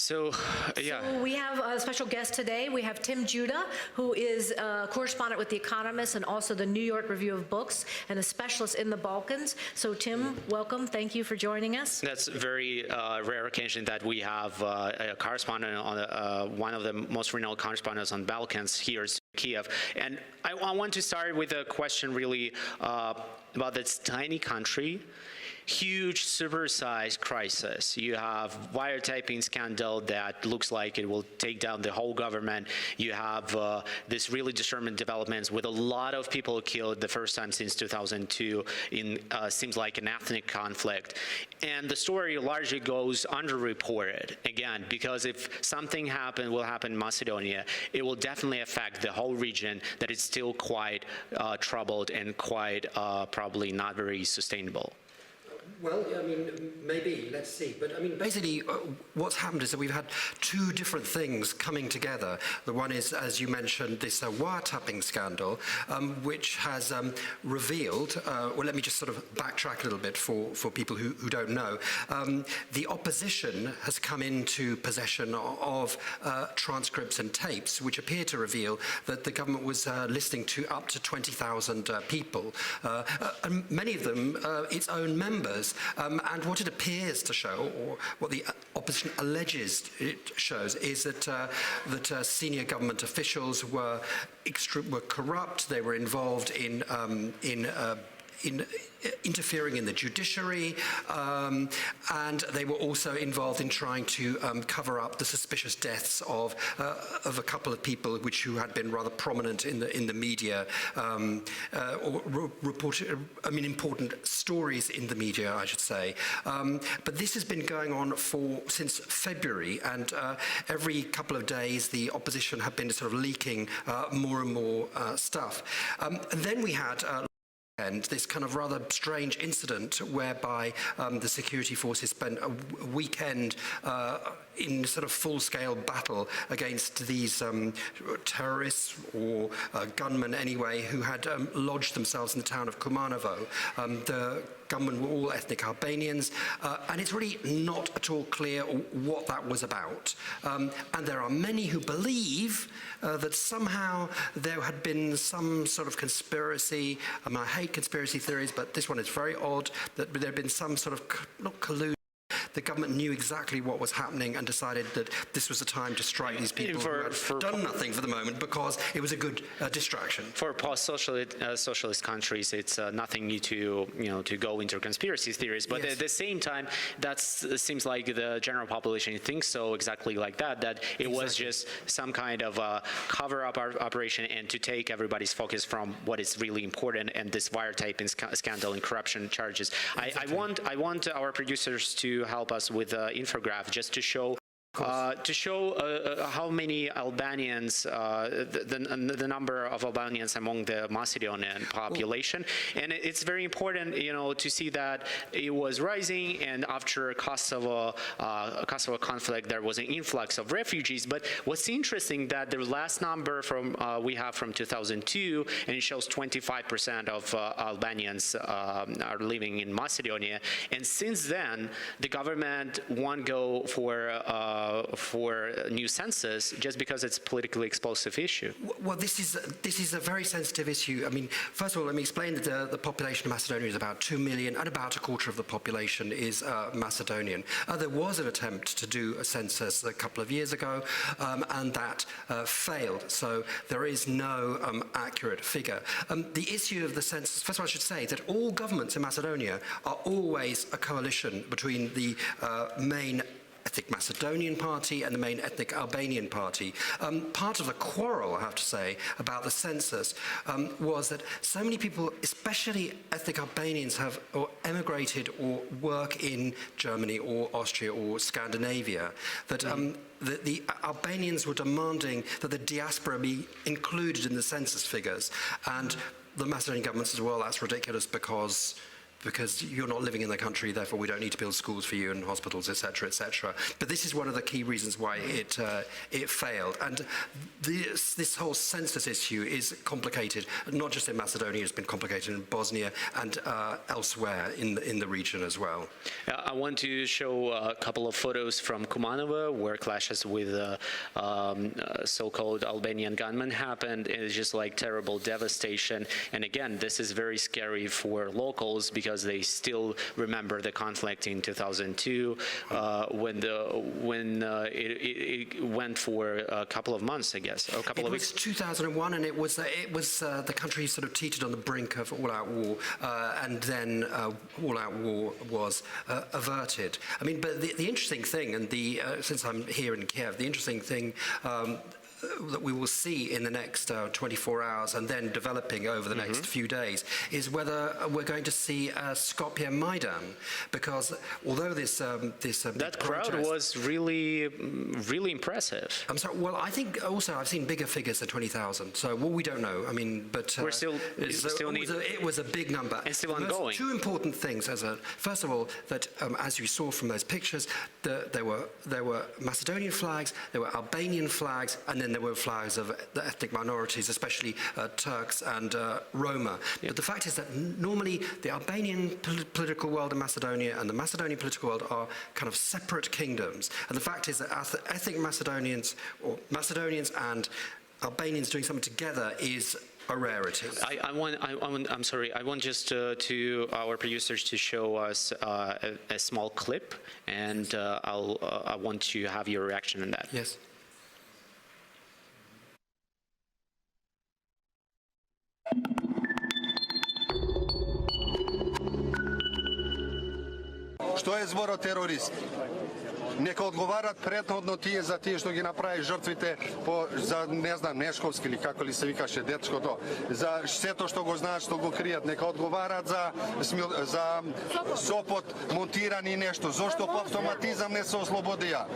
So we have a special guest today. We have Tim Judah, who is a correspondent with The Economist and also the New York Review of Books and a specialist in the Balkans. So Tim, welcome. Thank you for joining us. That's a very rare occasion that we have a correspondent on one of the most renowned correspondents on Balkans here in Kiev. And I want to start with a question really about this tiny country. Huge supersized crisis. You have wiretapping scandal that looks like it will take down the whole government. You have this really disturbing developments with a lot of people killed the first time since 2002 in seems like an ethnic conflict. And the story largely goes underreported, again, because if something will happen in Macedonia, it will definitely affect the whole region that is still quite troubled and quite probably not very sustainable. Well, I mean, maybe, let's see. But I mean, basically, what's happened is that we've had two different things coming together. The one is, as you mentioned, this wiretapping scandal, which has revealed, well, let me just sort of backtrack a little bit for people who don't know. The opposition has come into possession of transcripts and tapes, which appear to reveal that the government was listening to up to 20,000 people, and many of them its own members. And what it appears to show, or what the opposition alleges it shows, is that senior government officials were corrupt. They were involved in interfering in the judiciary, and they were also involved in trying to cover up the suspicious deaths of a couple of people who had been rather prominent in the media, or reported, I mean, important stories in the media, I should say. But this has been going on since February, and every couple of days the opposition have been sort of leaking more and more stuff. And then we had and this kind of rather strange incident whereby the security forces spent a weekend in sort of full-scale battle against these terrorists or gunmen anyway, who had lodged themselves in the town of Kumanovo. The gunmen were all ethnic Albanians, and it's really not at all clear what that was about. And there are many who believe that somehow there had been some sort of conspiracy. I hate conspiracy theories, but this one is very odd, that there had been some sort of, not collusion. The government knew exactly what was happening and decided that this was the time to strike these people who had done nothing for the moment because it was a good distraction. For post-socialist countries, it's nothing new to go into conspiracy theories. But at the same time, that seems like the general population thinks so exactly like that it was just some kind of a cover-up operation and to take everybody's focus from what is really important and this wiretapping scandal and corruption charges. Exactly. I want our producers to help us with an infographic just to show how many Albanians, the number of Albanians among the Macedonian population, and it's very important, to see that it was rising, and after Kosovo conflict, there was an influx of refugees. But what's interesting that the last number we have from 2002, and it shows 25% of Albanians are living in Macedonia, and since then the government won't go for a new census just because it's a politically explosive issue. Well, this is a very sensitive issue. I mean, first of all, let me explain that the population of Macedonia is about 2 million, and about a quarter of the population is Macedonian. There was an attempt to do a census a couple of years ago, and that failed. So there is no accurate figure. The issue of the census, first of all, I should say that all governments in Macedonia are always a coalition between the main ethnic Macedonian party and the main ethnic Albanian party. Part of the quarrel, I have to say, about the census was that so many people, especially ethnic Albanians, have emigrated or work in Germany or Austria or Scandinavia, that the Albanians were demanding that the diaspora be included in the census figures. And the Macedonian government says, well, that's ridiculous because because you're not living in the country, therefore we don't need to build schools for you and hospitals, etc., etc. But this is one of the key reasons why it failed. And this whole census issue is complicated, not just in Macedonia, it's been complicated in Bosnia and elsewhere in the region as well. I want to show a couple of photos from Kumanovo, where clashes with so-called Albanian gunmen happened. It's just like terrible devastation. And again, this is very scary for locals because they still remember the conflict in 2002 when it went for a couple of months, I guess, or a couple of weeks. It was 2001, and it was the country sort of teetered on the brink of all-out war, and then all-out war was averted. I mean, but the interesting thing, and since I'm here in Kiev, the interesting thing that we will see in the next 24 hours and then developing over the next few days is whether we're going to see a Skopje Maidan, because although that crowd was really impressive. I'm sorry. Well, I think also I've seen bigger figures than 20,000. So we don't know. I mean, but it was a big number. And still ongoing. Two important things. First of all, that as you saw from those pictures, there were Macedonian flags, there were Albanian flags, and then there were flags of the ethnic minorities, especially Turks and Roma. Yep. But the fact is that normally the Albanian political world in Macedonia and the Macedonian political world are kind of separate kingdoms. And the fact is that ethnic Macedonians, or Macedonians and Albanians doing something together is a rarity. I'm sorry. I want just to our producers to show us a small clip, and I want to have your reaction on that. Yes. Što je збор терористи? Neka odgovarat prethodno tije za tije što gi napravi žrtvite za, ne znam, Neškovski ili kako li se vikaše, dečko to, za sve to što go zna, što go krijat, neka odgovarat za Sopot montirani nešto, zašto po automatizam ne se oslobodija.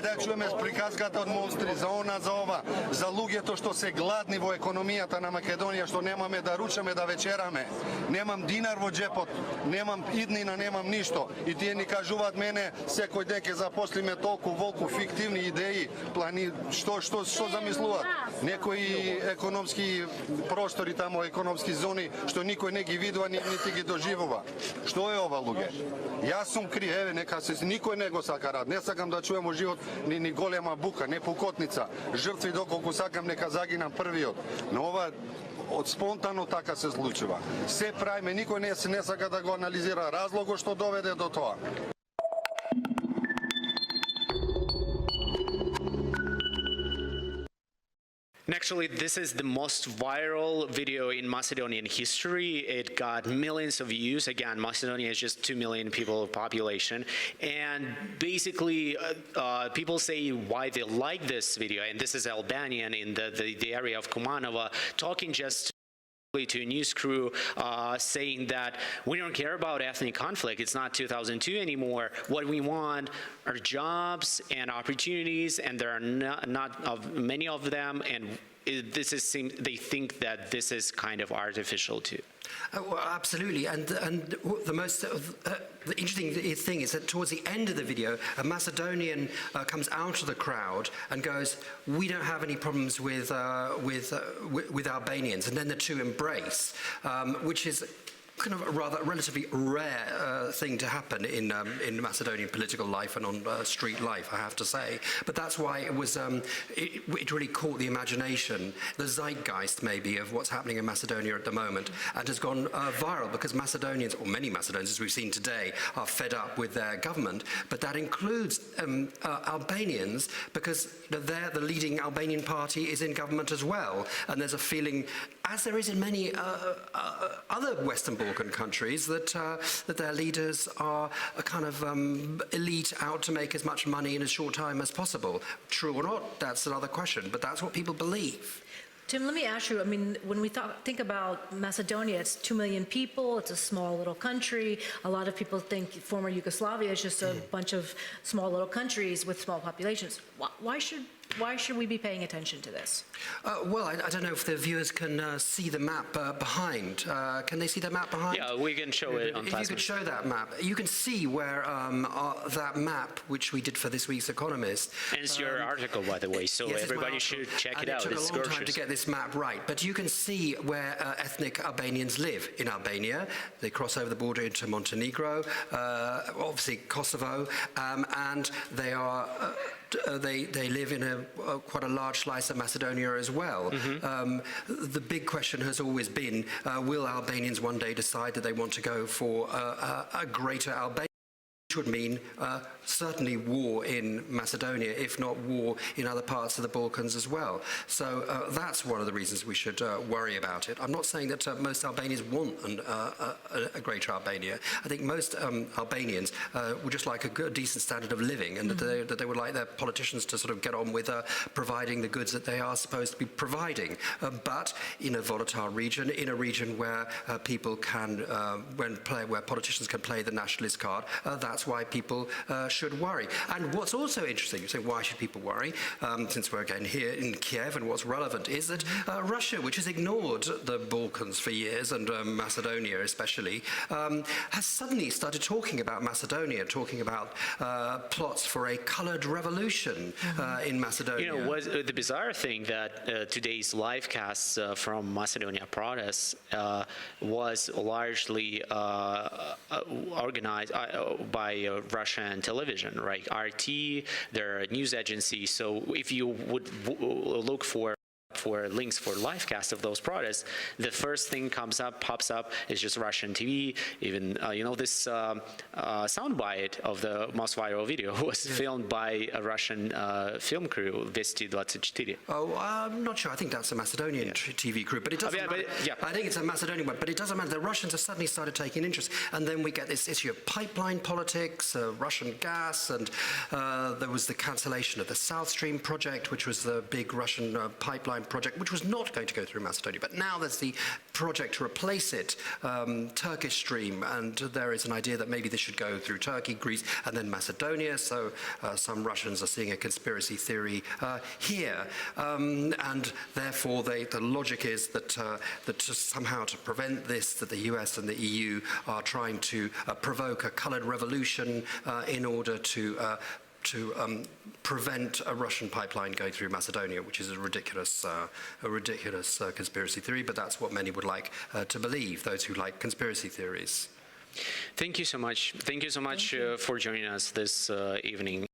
Daj čujeme prikazgata od monstri, za ona, za ova, za luge to što se gladni vo ekonomijata na Makedonija, što nemame da ručame, da večerame, nemam dinar vo džepot, nemam idnina, nemam ništo, i tije ni kažuvat mene, sekoj deke zaposli me toliko volku fiktivni ideji, plani, što zamisluvat? Nekoji ekonomski prostori tamo, ekonomski zoni, što niko ne gi vidova, niti gi doživova. Što je ova luge? Ja sam kriv, evo, neka se niko nego saka rad. Ne sakam da čujemo život, ni golema buka, ne pukotnica. Žrtvi dokoliko sakam, neka zaginam prvi od. No ova od spontano taka se slučiva. Sve pravime, niko ne saka da go analizira razlogo što dovede do toga. Actually, this is the most viral video in Macedonian history. It got millions of views. Again, Macedonia is just 2 million people of population. And basically, people say why they like this video. And this is Albanian in the area of Kumanova, talking just to a news crew saying that we don't care about ethnic conflict. It's not 2002 anymore. What we want are jobs and opportunities, and there are not many of them. And they think that this is kind of artificial too. Well, absolutely, and the interesting thing is that towards the end of the video, a Macedonian comes out of the crowd and goes, "We don't have any problems with Albanians," and then the two embrace, which is kind of a rather relatively rare thing to happen in Macedonian political life and on street life, I have to say. But that's why it was it really caught the imagination, the zeitgeist maybe of what's happening in Macedonia at the moment, and has gone viral because Macedonians, or many Macedonians as we've seen today, are fed up with their government. But that includes Albanians, because the leading Albanian party is in government as well, and there's a feeling, as there is in many other Western Balkan countries, that their leaders are a kind of elite out to make as much money in as short time as possible. True or not, that's another question, but that's what people believe. Tim, let me ask you, I mean, when we think about Macedonia, it's 2 million people, it's a small little country. A lot of people think former Yugoslavia is just a bunch of small little countries with small populations. Why should Why should we be paying attention to this? Well, I don't know if the viewers can see the map behind. Can they see the map behind? Yeah, we can show it on If you plasma. could show that map, you can see where that map, which we did for this week's Economist. And it's your article, by the way, so Yes, it's my everybody article. should check And it out. It took It's a long time gorgeous. to get this map right, but you can see where ethnic Albanians live in Albania. They cross over the border into Montenegro, obviously Kosovo, and they are. They live in quite a large slice of Macedonia as well. The big question has always been, will Albanians one day decide that they want to go for a greater Albania? Which would mean certainly war in Macedonia, if not war in other parts of the Balkans as well. So that's one of the reasons we should worry about it. I'm not saying that most Albanians want a greater Albania. I think most Albanians would just like a good, decent standard of living, and that they would like their politicians to sort of get on with providing the goods that they are supposed to be providing. But in a volatile region, in a region where people can, where politicians can play the nationalist card, that's why people should worry. And what's also interesting, you say, why should people worry? Since we're again here in Kiev, and what's relevant is that Russia, which has ignored the Balkans for years, and Macedonia especially, has suddenly started talking about Macedonia, talking about plots for a coloured revolution in Macedonia. You know, the bizarre thing that today's live casts from Macedonia protests was largely organized by Russian television, right? RT, their news agency. So if you would look for links for live cast of those protests, the first thing pops up is just Russian TV. Even you know, this soundbite of the most viral video was filmed by a Russian film crew, Vesti 24. Oh, I'm not sure. I think that's a Macedonian TV crew, but it doesn't matter. I think it's a Macedonian one, but it doesn't matter. The Russians have suddenly started taking interest, and then we get this issue of pipeline politics, Russian gas, and there was the cancellation of the South Stream project, which was the big Russian pipeline project, which was not going to go through Macedonia. But now there's the project to replace it, Turkish Stream, and there is an idea that maybe this should go through Turkey, Greece, and then Macedonia. So some Russians are seeing a conspiracy theory here, and therefore the logic is that somehow to prevent this, that the US and the EU are trying to provoke a coloured revolution in order to prevent a Russian pipeline going through Macedonia, which is a ridiculous conspiracy theory, but that's what many would like to believe, those who like conspiracy theories. Thank you so much. Thank you so much for joining us this evening.